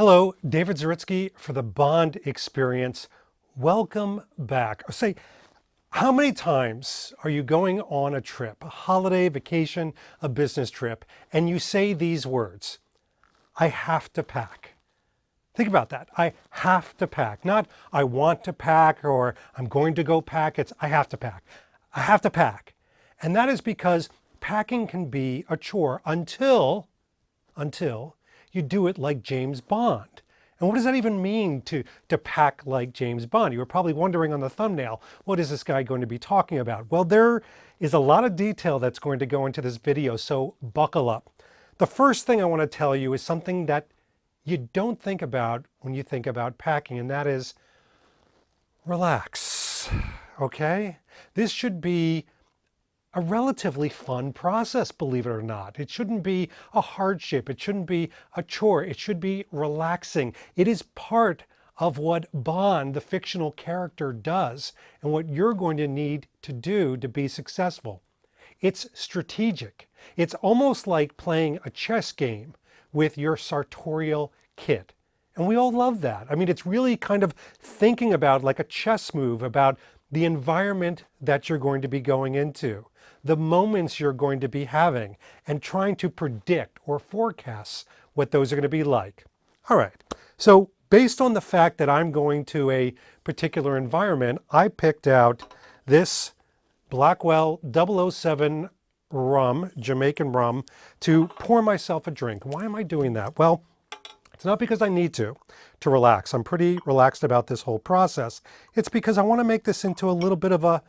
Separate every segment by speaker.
Speaker 1: Hello, David Zaritsky for the Bond Experience. Welcome back. Say, how many times are you going on a trip, a holiday, vacation, a business trip, and you say these words, I have to pack? Think about that. I have to pack. Not I want to pack or I'm going to go pack. It's I have to pack. I have to pack. And that is because packing can be a chore until you do it like James Bond. And what does that even mean to pack like James Bond? You were probably wondering on the thumbnail, what is this guy going to be talking about? Well, there is a lot of detail that's going to go into this video, so buckle up. The first thing I want to tell you is something that you don't think about when you think about packing, and that is relax, okay? This should be a relatively fun process, believe it or not. It shouldn't be a hardship. It shouldn't be a chore. It should be relaxing. It is part of what Bond, the fictional character, does and what you're going to need to do to be successful. It's strategic. It's almost like playing a chess game with your sartorial kit. And we all love that. I mean, it's really kind of thinking about like a chess move about the environment that you're going to be going into, the moments you're going to be having, and trying to predict or forecast what those are going to be like. All right, so based on the fact that I'm going to a particular environment, I picked out this Blackwell 007 rum, Jamaican rum, to pour myself a drink. Why am I doing that? Well, it's not because I need to relax. I'm pretty relaxed about this whole process. It's because I want to make this into a little bit of a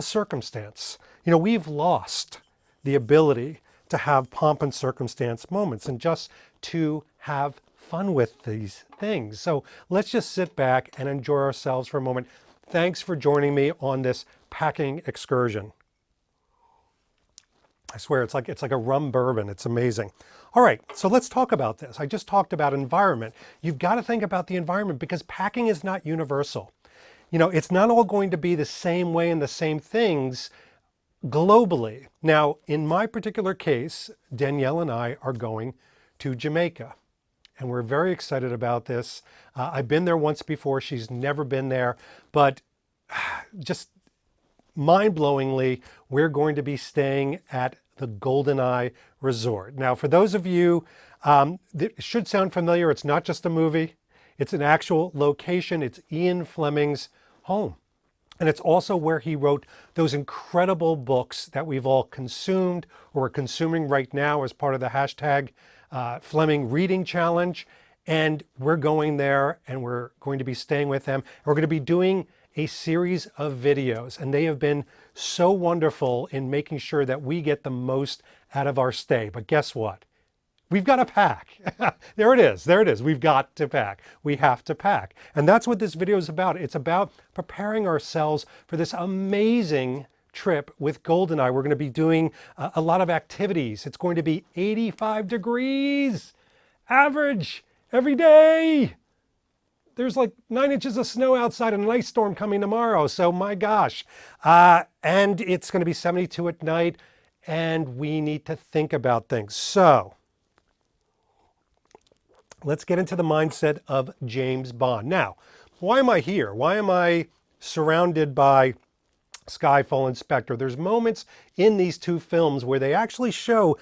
Speaker 1: circumstance. You know, we've lost the ability to have pomp and circumstance moments and just to have fun with these things. So let's just sit back and enjoy ourselves for a moment. Thanks for joining me on this packing excursion. I swear it's like a rum bourbon. It's amazing. All right, so let's talk about this. I just talked about environment. You've got to think about the environment because packing is not universal. You know, it's not all going to be the same way and the same things globally. Now, in my particular case, Danielle and I are going to Jamaica, and we're very excited about this. I've been there once before. She's never been there, but just mind-blowingly, we're going to be staying at the GoldenEye Resort. Now, for those of you, it should sound familiar. It's not just a movie. It's an actual location. It's Ian Fleming's home. And it's also where he wrote those incredible books that we've all consumed or are consuming right now as part of the hashtag Fleming Reading Challenge. And we're going there and we're going to be staying with them. We're going to be doing a series of videos, and they have been so wonderful in making sure that we get the most out of our stay. But guess what? We've got to pack. There it is. There it is. We've got to pack. We have to pack. And that's what this video is about. It's about preparing ourselves for this amazing trip with GoldenEye. We're going to be doing a lot of activities. It's going to be 85 degrees average every day. There's like 9 inches of snow outside and an ice storm coming tomorrow. So my gosh. And it's going to be 72 at night, and we need to think about things. So let's get into the mindset of James Bond. Now, why am I here? Why am I surrounded by Skyfall and Spectre? There's moments in these two films where they actually show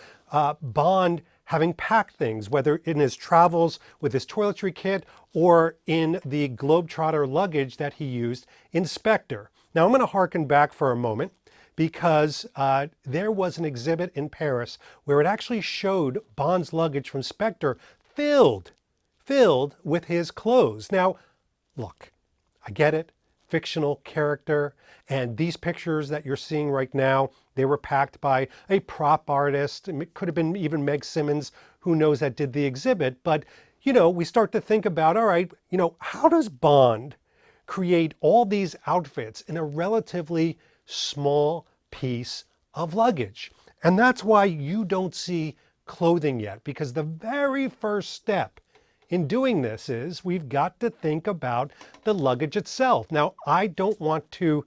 Speaker 1: Bond having packed things, whether in his travels with his toiletry kit or in the Globe-Trotter luggage that he used in Spectre. Now I'm going to harken back for a moment because there was an exhibit in Paris where it actually showed Bond's luggage from Spectre filled with his clothes. Now, look, I get it. Fictional character, and these pictures that you're seeing right now, they were packed by a prop artist. It could have been even Meg Simmons, who knows, that did the exhibit. But, you know, we start to think about, all right, you know, how does Bond create all these outfits in a relatively small piece of luggage? And that's why you don't see clothing yet, because the very first step in doing this is we've got to think about the luggage itself. Now, I don't want to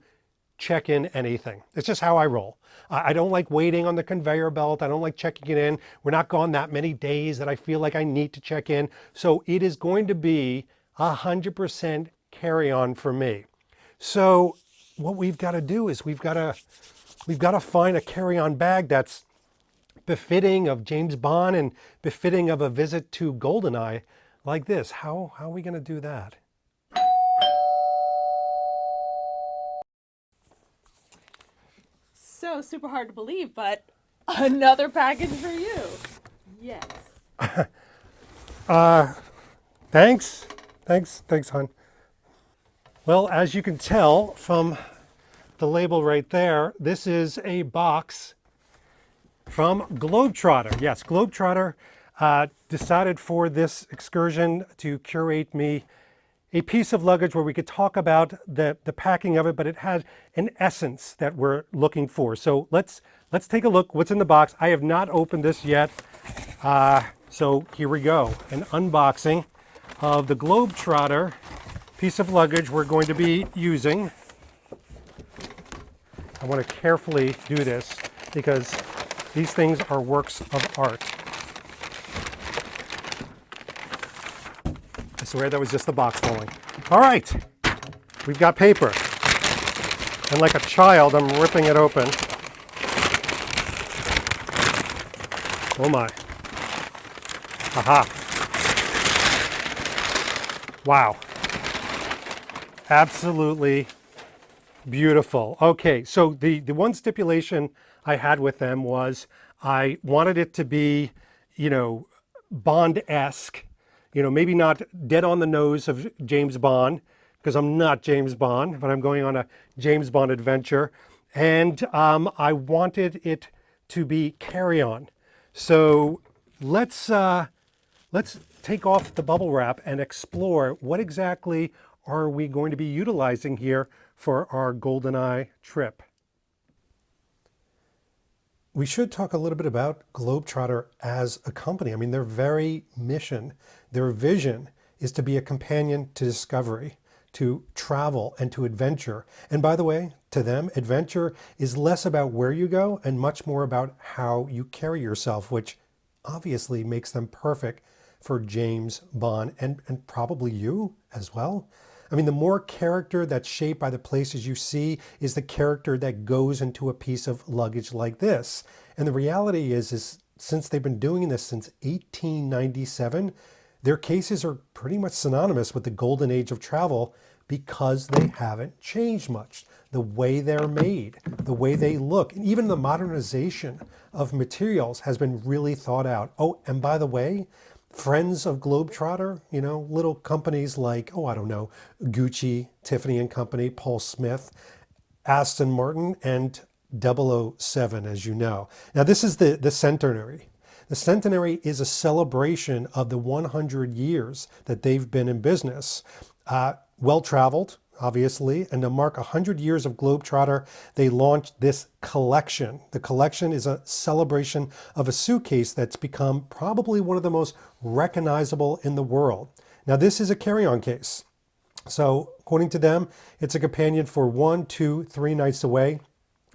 Speaker 1: check in anything. It's just how I roll. I don't like waiting on the conveyor belt. I don't like checking it in. We're not gone that many days that I feel like I need to check in. So it is going to be 100% carry-on for me. So what we've got to do is we've got to find a carry-on bag that's befitting of James Bond and befitting of a visit to GoldenEye like this. How are we going to do that?
Speaker 2: So super hard to believe, but another package for you. Yes.
Speaker 1: Thanks, hon. Well, as you can tell from the label right there, this is a box from Globe-Trotter. Yes, Globe-Trotter decided for this excursion to curate me a piece of luggage where we could talk about the packing of it, but it had an essence that we're looking for. So let's take a look what's in the box. I have not opened this yet. So here we go, an unboxing of the Globe-Trotter piece of luggage we're going to be using. I want to carefully do this because these things are works of art. I swear that was just the box falling. All right, we've got paper. And like a child, I'm ripping it open. Oh my. Aha. Wow. Absolutely beautiful. Okay, so the one stipulation I had with them was I wanted it to be, Bond-esque, maybe not dead on the nose of James Bond, because I'm not James Bond, but I'm going on a James Bond adventure. And I wanted it to be carry-on. So let's take off the bubble wrap and explore what exactly are we going to be utilizing here for our GoldenEye trip. We should talk a little bit about Globetrotter as a company. I mean, their very mission, their vision is to be a companion to discovery, to travel and to adventure. And by the way, to them, adventure is less about where you go and much more about how you carry yourself, which obviously makes them perfect for James Bond and probably you as well. I mean, the more character that's shaped by the places you see is the character that goes into a piece of luggage like this. And the reality is since they've been doing this since 1897, their cases are pretty much synonymous with the golden age of travel because they haven't changed much. The way they're made, the way they look, and even the modernization of materials has been really thought out. Oh, and by the way, friends of Globetrotter, little companies like, Gucci, Tiffany and Company, Paul Smith, Aston Martin, and 007, as you know. Now, this is the centenary. The centenary is a celebration of the 100 years that they've been in business. Well-traveled, obviously, and to mark 100 years of Globetrotter, they launched this collection. The collection is a celebration of a suitcase that's become probably one of the most recognizable in the world. Now, this is a carry-on case. So, according to them, it's a companion for 1, 2, 3 nights away.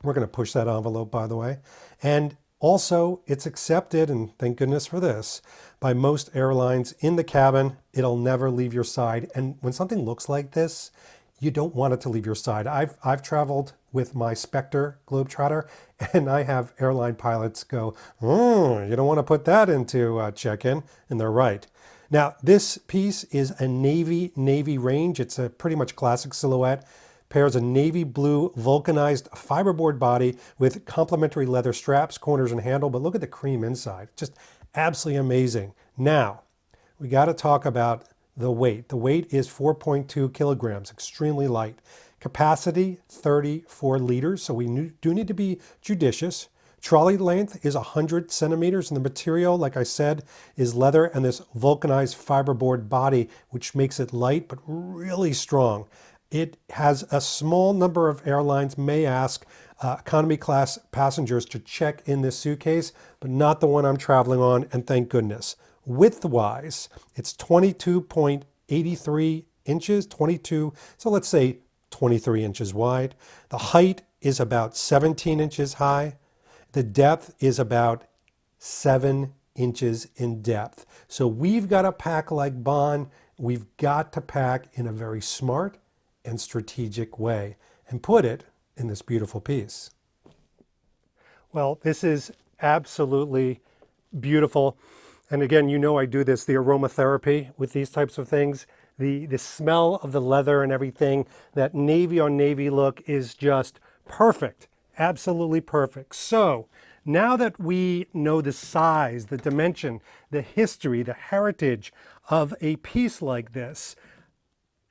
Speaker 1: We're going to push that envelope, by the way. And also, it's accepted, and thank goodness for this, by most airlines in the cabin. It'll never leave your side. And when something looks like this, you don't want it to leave your side. I've traveled with my Spectre Globetrotter, and I have airline pilots go, you don't want to put that into check-in, and they're right. Now, this piece is a navy range. It's a pretty much classic silhouette. Pairs a navy blue vulcanized fiberboard body with complementary leather straps, corners, and handle. But look at the cream inside. Just absolutely amazing. Now, we got to talk about the weight. The weight is 4.2 kilograms, extremely light. Capacity, 34 liters, so we do need to be judicious. Trolley length is 100 centimeters, and the material, like I said, is leather and this vulcanized fiberboard body, which makes it light but really strong. It has a small number of airlines may ask economy class passengers to check in this suitcase, but not the one I'm traveling on, and thank goodness. Width-wise, it's 22.83 inches, 22, so let's say 23 inches wide. The height is about 17 inches high. The depth is about 7 inches in depth. So we've got to pack like Bon. We've got to pack in a very smart and strategic way and put it in this beautiful piece. Well, this is absolutely beautiful. And again, you know I do this, the aromatherapy with these types of things. The smell of the leather and everything, that navy on navy look is just perfect, absolutely perfect. So now that we know the size, the dimension, the history, the heritage of a piece like this,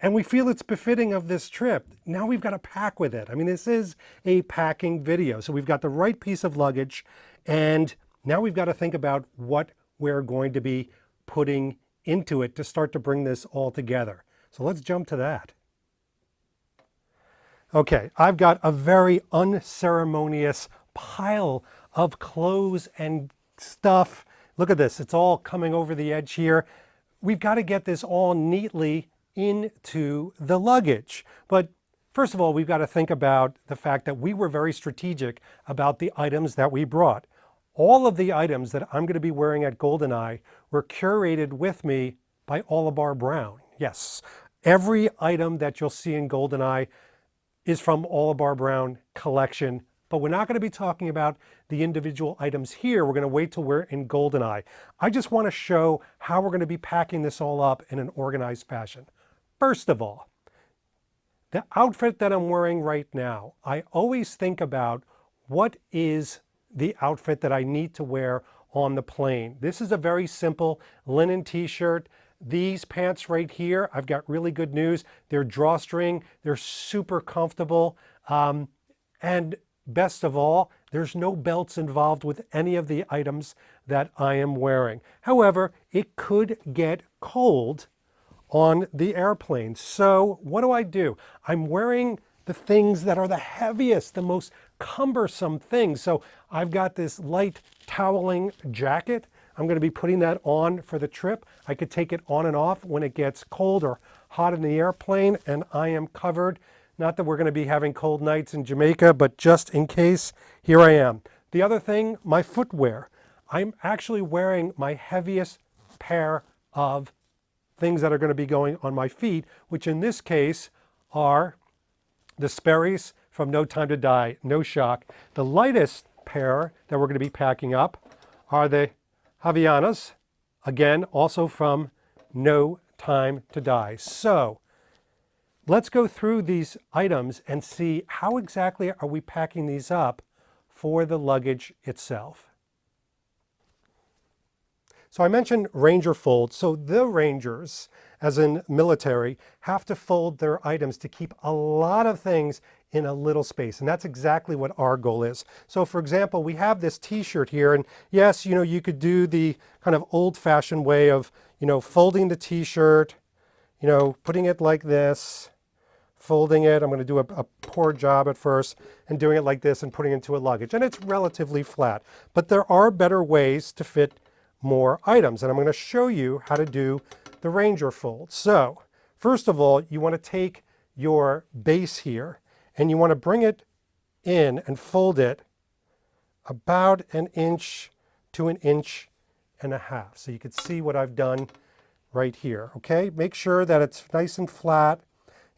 Speaker 1: and we feel it's befitting of this trip, now we've got to pack with it. I mean, this is a packing video. So we've got the right piece of luggage, and now we've got to think about what we're going to be putting into it to start to bring this all together. So let's jump to that. Okay, I've got a very unceremonious pile of clothes and stuff. Look at this, it's all coming over the edge here. We've got to get this all neatly into the luggage. But first of all, we've got to think about the fact that we were very strategic about the items that we brought. All of the items that I'm going to be wearing at GoldenEye were curated with me by Oliver Brown. Yes, every item that you'll see in GoldenEye is from Oliver Brown collection, but we're not going to be talking about the individual items here. We're going to wait till we're in GoldenEye. I just want to show how we're going to be packing this all up in an organized fashion. First of all, the outfit that I'm wearing right now, I always think about what is the outfit that I need to wear on the plane. This is a very simple linen t-shirt. These pants right here, I've got really good news. They're drawstring, they're super comfortable. And best of all, there's no belts involved with any of the items that I am wearing. However, it could get cold on the airplane. So what do? I'm wearing the things that are the heaviest, the most cumbersome things. So I've got this light toweling jacket. I'm going to be putting that on for the trip. I could take it on and off when it gets cold or hot in the airplane, and I am covered. Not that we're going to be having cold nights in Jamaica, but just in case, here I am. The other thing, my footwear. I'm actually wearing my heaviest pair of things that are going to be going on my feet, which in this case are the Sperry's from No Time to Die, No Shock. The lightest pair that we're going to be packing up are the Havaianas, again, also from No Time to Die. So let's go through these items and see how exactly are we packing these up for the luggage itself. So I mentioned Ranger fold. So the Rangers, as in military, have to fold their items to keep a lot of things in a little space. And that's exactly what our goal is. So for example, we have this t-shirt here, and yes, you could do the kind of old-fashioned way of, folding the t-shirt, putting it like this, folding it. I'm going to do a poor job at first and doing it like this and putting it into a luggage. And it's relatively flat, but there are better ways to fit more items. And I'm going to show you how to do the Ranger fold. So first of all, you want to take your base here and you want to bring it in and fold it about 1 to 1.5 inches. So you can see what I've done right here. Okay, make sure that it's nice and flat.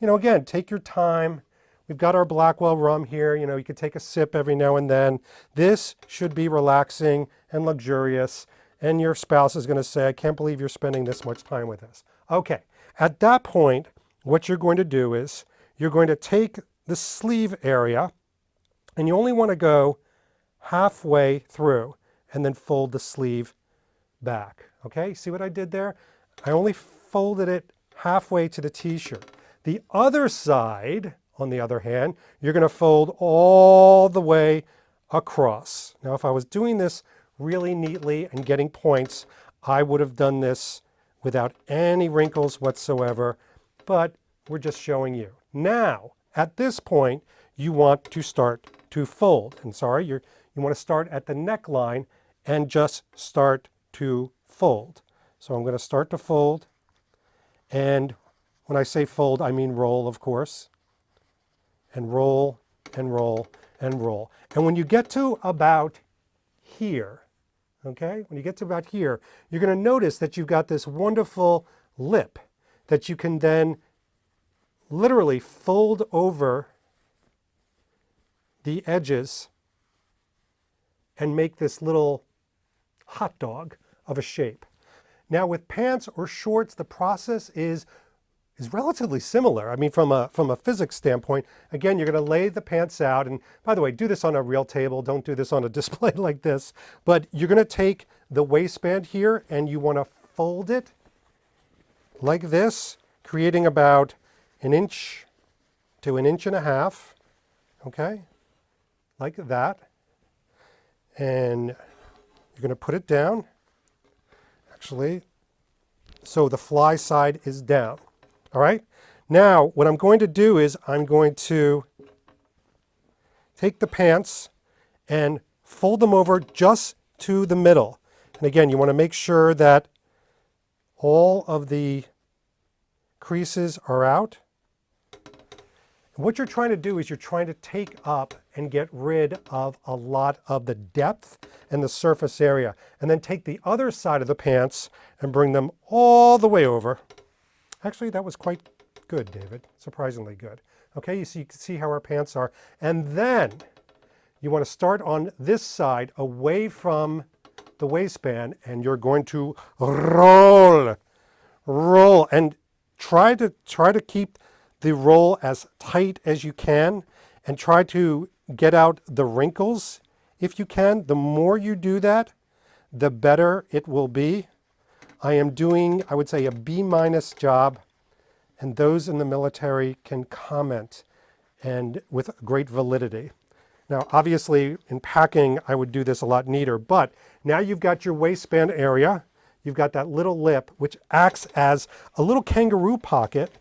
Speaker 1: Again, take your time. We've got our Blackwell rum here. You can take a sip every now and then. This should be relaxing and luxurious. And your spouse is going to say, I can't believe you're spending this much time with us. Okay, at that point, what you're going to do is you're going to take the sleeve area and you only want to go halfway through and then fold the sleeve back. Okay, see what I did there? I only folded it halfway to the t-shirt. The other side, on the other hand, you're going to fold all the way across. Now, if I was doing this really neatly and getting points, I would have done this without any wrinkles whatsoever, but we're just showing you. Now, at this point, you want to start to fold. And you want to start at the neckline and just start to fold. So I'm going to start to fold, and when I say fold, I mean roll, of course. and roll and roll and roll. And when you get to about here, okay, when you get to about here, you're going to notice that you've got this wonderful lip that you can then literally fold over the edges and make this little hot dog of a shape. Now with pants or shorts, the process is relatively similar. I mean, from a physics standpoint, again, you're going to lay the pants out. And by the way, do this on a real table. Don't do this on a display like this. But you're going to take the waistband here and you want to fold it like this, creating about 1 inch to 1.5 inches, okay, like that. And you're going to put it down, actually, so the fly side is down. All right. Now, what I'm going to do is I'm going to take the pants and fold them over just to the middle. And again, you want to make sure that all of the creases are out. And what you're trying to do is you're trying to take up and get rid of a lot of the depth and the surface area. And then take the other side of the pants and bring them all the way over. Actually, that was quite good, David. Surprisingly good. Okay, you can see how our pants are. And then you want to start on this side away from the waistband, and you're going to roll, and try to keep the roll as tight as you can, and try to get out the wrinkles if you can. The more you do that, the better it will be. I am doing, I would say, a B- job, and those in the military can comment and with great validity. Now, obviously, in packing, I would do this a lot neater, but now you've got your waistband area. You've got that little lip, which acts as a little kangaroo pocket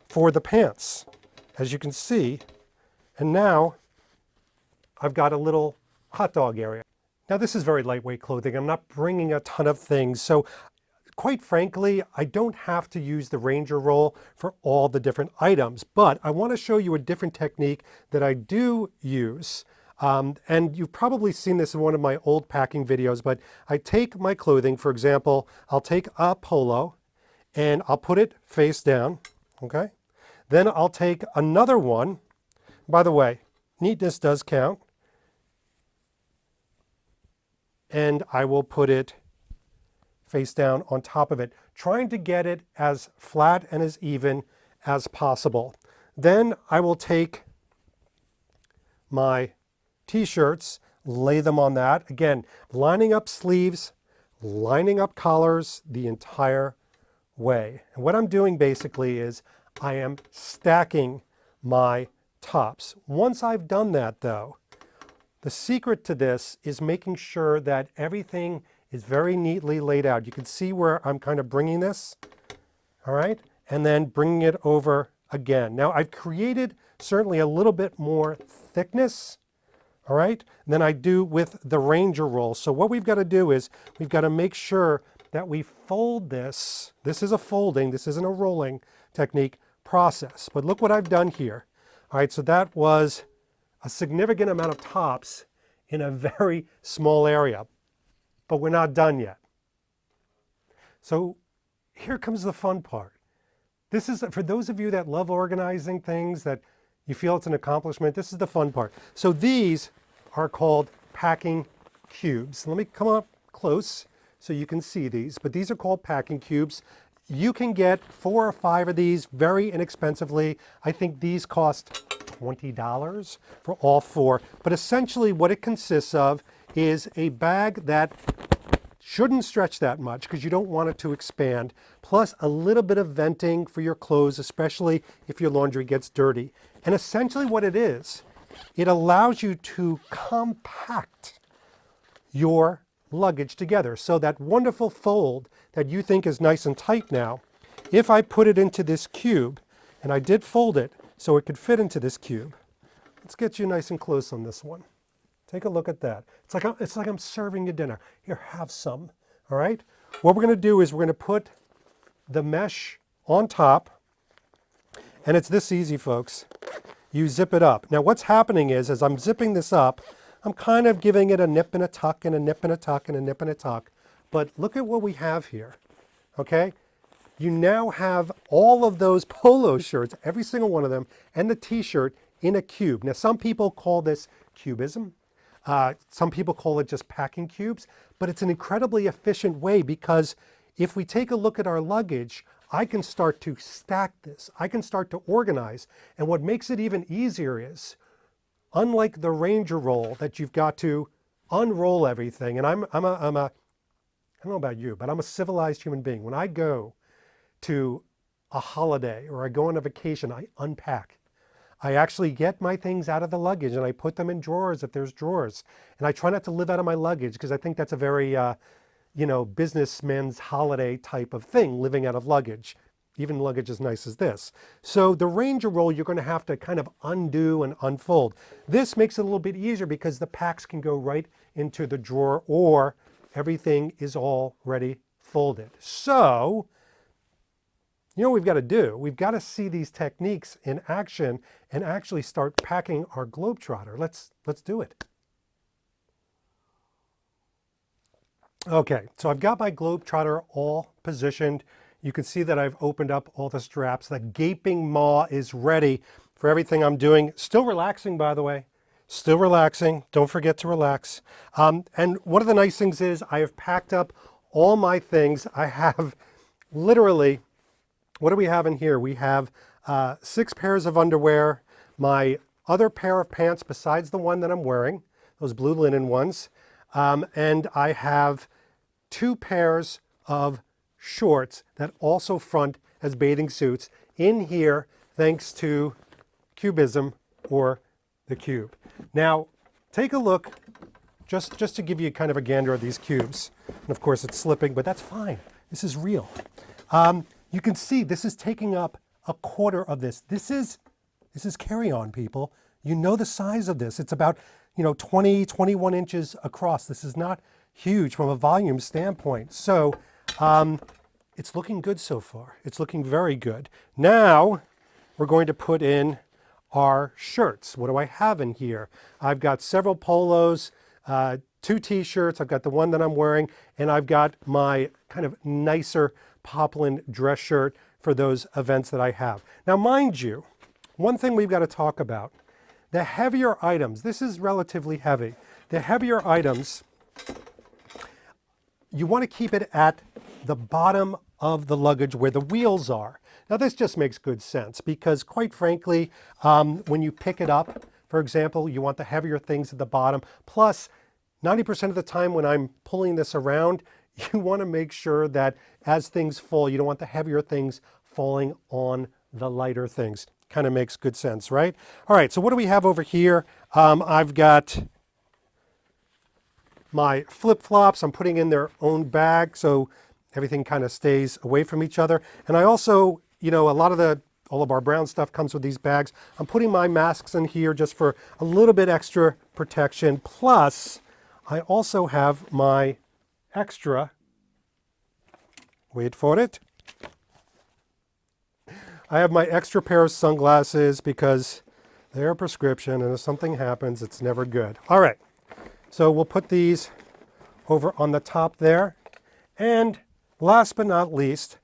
Speaker 1: for the pants, as you can see. And now I've got a little hot dog area. Now, this is very lightweight clothing. I'm not bringing a ton of things, so quite frankly, I don't have to use the Ranger roll for all the different items, but I want to show you a different technique that I do use. And you've probably seen this in one of my old packing videos, but I take my clothing, for example, I'll take a polo and I'll put it face down, okay? Then I'll take another one. By the way, neatness does count. And I will put it face down on top of it, trying to get it as flat and as even as possible. Then I will take my t-shirts, lay them on that. Again, lining up sleeves, lining up collars the entire way. And what I'm doing basically is I am stacking my tops. Once I've done that though, the secret to this is making sure that everything is very neatly laid out. You can see where I'm kind of bringing this, all right? And then bringing it over again. Now I've created certainly a little bit more thickness, all right, than I do with the Ranger roll. So what we've got to do is we've got to make sure that we fold this. This is a folding, this isn't a rolling technique process. But look what I've done here. All right, so that was a significant amount of tops in a very small area. But we're not done yet. So here comes the fun part. This is, for those of you that love organizing things, that you feel it's an accomplishment, this is the fun part. So these are called packing cubes. Let me come up close so you can see these, but these are called packing cubes. You can get 4 or 5 of these very inexpensively. I think these cost $20 for all 4. But essentially what it consists of is a bag that shouldn't stretch that much because you don't want it to expand, plus a little bit of venting for your clothes, especially if your laundry gets dirty. And essentially what it is, it allows you to compact your luggage together. So that wonderful fold that you think is nice and tight now, if I put it into this cube, and I did fold it so it could fit into this cube. Let's get you nice and close on this one. Take a look at that. It's like I'm serving you dinner. Here, have some, all right? What we're gonna do is we're gonna put the mesh on top, and it's this easy, folks. you zip it up. Now what's happening is, as I'm zipping this up, I'm kind of giving it a nip and a tuck and a nip and a tuck and a nip and a tuck. But look at what we have here, okay? You now have all of those polo shirts, every single one of them, and the t-shirt in a cube. Now some people call this cubism. Some people call it just packing cubes, but it's an incredibly efficient way because if we take a look at our luggage, I can start to stack this. I can start to organize. And what makes it even easier is, unlike the Ranger roll that you've got to unroll everything, and I don't know about you, but I'm a civilized human being. When I go to a holiday or I go on a vacation, I unpack. I actually get my things out of the luggage and I put them in drawers if there's drawers. And I try not to live out of my luggage because I think that's a very, businessman's holiday type of thing, living out of luggage. Even luggage as nice as this. So the Ranger roll, you're going to have to kind of undo and unfold. This makes it a little bit easier because the packs can go right into the drawer or everything is already folded. So, you know what we've got to do? We've got to see these techniques in action and actually start packing our Globe-Trotter. Let's do it. Okay, so I've got my Globe-Trotter all positioned. You can see that I've opened up all the straps. The gaping maw is ready for everything I'm doing. Still relaxing, by the way. Still relaxing. Don't forget to relax. And one of the nice things is I have packed up all my things. I have literally, what do we have in here? We have 6 pairs of underwear, my other pair of pants besides the one that I'm wearing, those blue linen ones, and I have 2 pairs of shorts that also front as bathing suits in here thanks to cubism or the cube. Now take a look just to give you kind of a gander of these cubes. And of course it's slipping, but that's fine. This is real. You can see this is taking up a quarter of this. This is carry-on, people. You know the size of this. It's about 20, 21 inches across. This is not huge from a volume standpoint. So it's looking good so far. It's looking very good. Now we're going to put in our shirts. What do I have in here? I've got several polos, 2 t-shirts. I've got the one that I'm wearing, and I've got my kind of nicer poplin dress shirt for those events that I have. Now, mind you, one thing we've got to talk about, the heavier items, this is relatively heavy. The heavier items, you want to keep it at the bottom of the luggage where the wheels are. Now this just makes good sense because quite frankly, when you pick it up, for example, you want the heavier things at the bottom. Plus, 90% of the time when I'm pulling this around, you want to make sure that as things fall, you don't want the heavier things falling on the lighter things. Kind of makes good sense, right? All right, so what do we have over here? I've got my flip-flops. I'm putting in their own bag so everything kind of stays away from each other. And I also, all of our brown stuff comes with these bags. I'm putting my masks in here just for a little bit extra protection. Plus, I also have my extra, wait for it. I have my extra pair of sunglasses because they're a prescription and if something happens, it's never good. All right, so we'll put these over on the top there. And last but not least,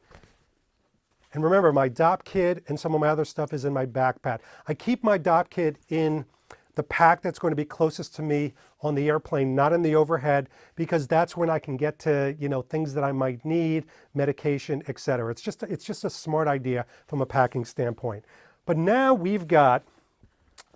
Speaker 1: and remember my DOP kit and some of my other stuff is in my backpack. I keep my DOP kit in the pack that's going to be closest to me on the airplane, not in the overhead, because that's when I can get to, things that I might need, medication, etc. It's just a smart idea from a packing standpoint. But now we've got,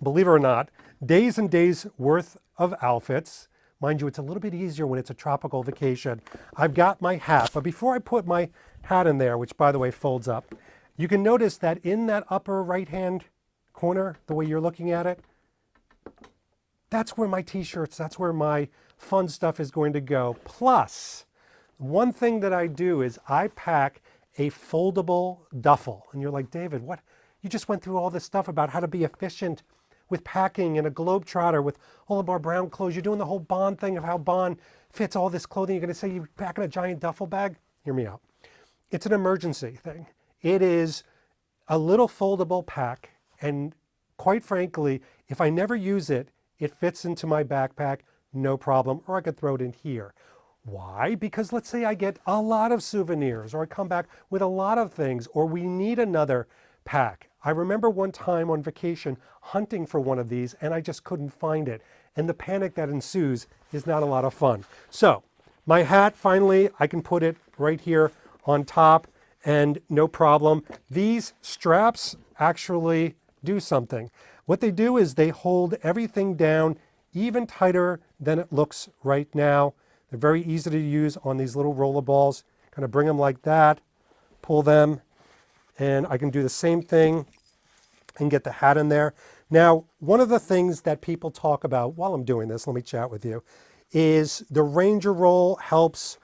Speaker 1: believe it or not, days and days worth of outfits. Mind you, it's a little bit easier when it's a tropical vacation. I've got my hat, but before I put my hat in there, which by the way folds up, you can notice that in that upper right-hand corner, the way you're looking at it, that's where my t-shirts, that's where my fun stuff is going to go. Plus, one thing that I do is I pack a foldable duffel. And you're like, David, what? You just went through all this stuff about how to be efficient with packing and a Globe-Trotter with all of our brown clothes. You're doing the whole Bond thing of how Bond fits all this clothing. You're going to say you're packing a giant duffel bag? Hear me out. It's an emergency thing. It is a little foldable pack, and quite frankly, if I never use it, it fits into my backpack, no problem, or I could throw it in here. Why? Because let's say I get a lot of souvenirs, or I come back with a lot of things, or we need another pack. I remember one time on vacation hunting for one of these, and I just couldn't find it. And the panic that ensues is not a lot of fun. So my hat, finally, I can put it right here on top, and no problem. These straps actually do something. What they do is they hold everything down even tighter than it looks right now. They're very easy to use on these little roller balls. Kind of bring them like that, pull them, and I can do the same thing and get the hat in there. Now, one of the things that people talk about while I'm doing this, let me chat with you, is the Ranger roll helps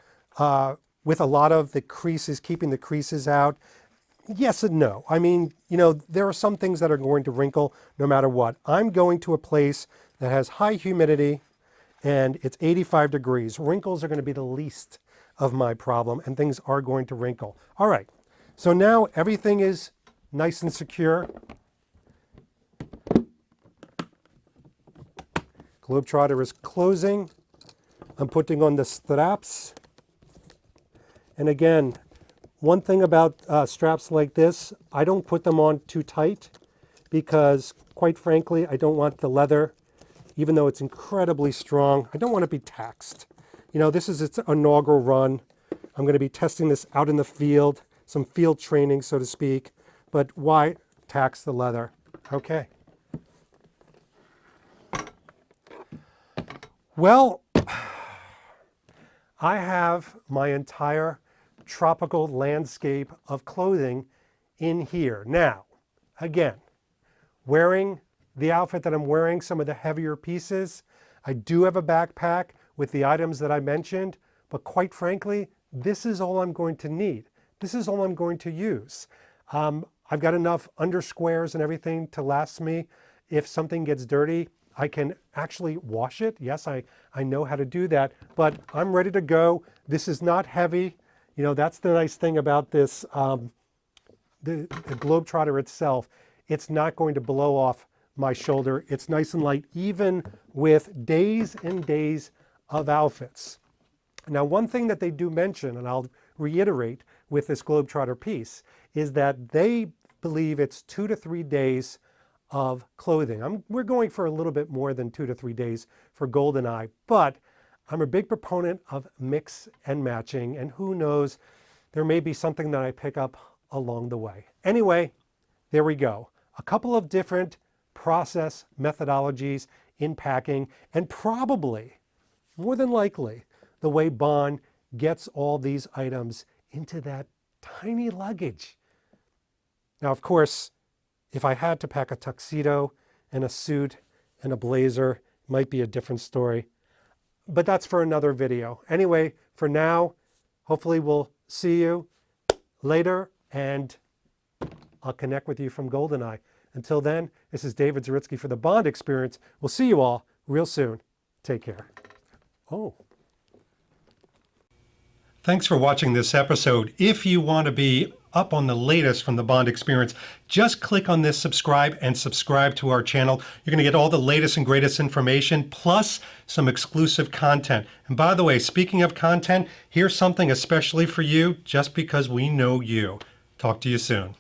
Speaker 1: with a lot of the creases, keeping the creases out. Yes and no. I mean, there are some things that are going to wrinkle no matter what. I'm going to a place that has high humidity and it's 85 degrees. Wrinkles are going to be the least of my problem, and things are going to wrinkle. All right, so now everything is nice and secure. Globe-Trotter is closing. I'm putting on the straps. And again, one thing about straps like this, I don't put them on too tight because, quite frankly, I don't want the leather, even though it's incredibly strong, I don't want to be taxed. This is its inaugural run. I'm going to be testing this out in the field, some field training, so to speak. But why tax the leather? Okay. Well, I have my entire tropical landscape of clothing in here. Now, again, wearing the outfit that I'm wearing, some of the heavier pieces, I do have a backpack with the items that I mentioned, but quite frankly, this is all I'm going to need. This is all I'm going to use. I've got enough undersquares and everything to last me. If something gets dirty, I can actually wash it. Yes, I know how to do that, but I'm ready to go. This is not heavy. That's the nice thing about this, the Globe-Trotter itself. It's not going to blow off my shoulder. It's nice and light, even with days and days of outfits. Now, one thing that they do mention, and I'll reiterate with this Globe-Trotter piece, is that they believe it's 2 to 3 days of clothing. We're going for a little bit more than 2 to 3 days for GoldenEye, but I'm a big proponent of mix and matching, and who knows, there may be something that I pick up along the way. Anyway, there we go. A couple of different process methodologies in packing, and probably, more than likely, the way Bond gets all these items into that tiny luggage. Now, of course, if I had to pack a tuxedo and a suit and a blazer, it might be a different story. But that's for another video. Anyway, for now, hopefully we'll see you later, and I'll connect with you from GoldenEye. Until then, this is David Zaritsky for the Bond Experience. We'll see you all real soon. Take care. Oh. Thanks for watching this episode. If you want to be up on the latest from the Bond Experience, just click on this subscribe and subscribe to our channel. You're going to get all the latest and greatest information, plus some exclusive content. And by the way, speaking of content, here's something especially for you, just because we know you. Talk to you soon.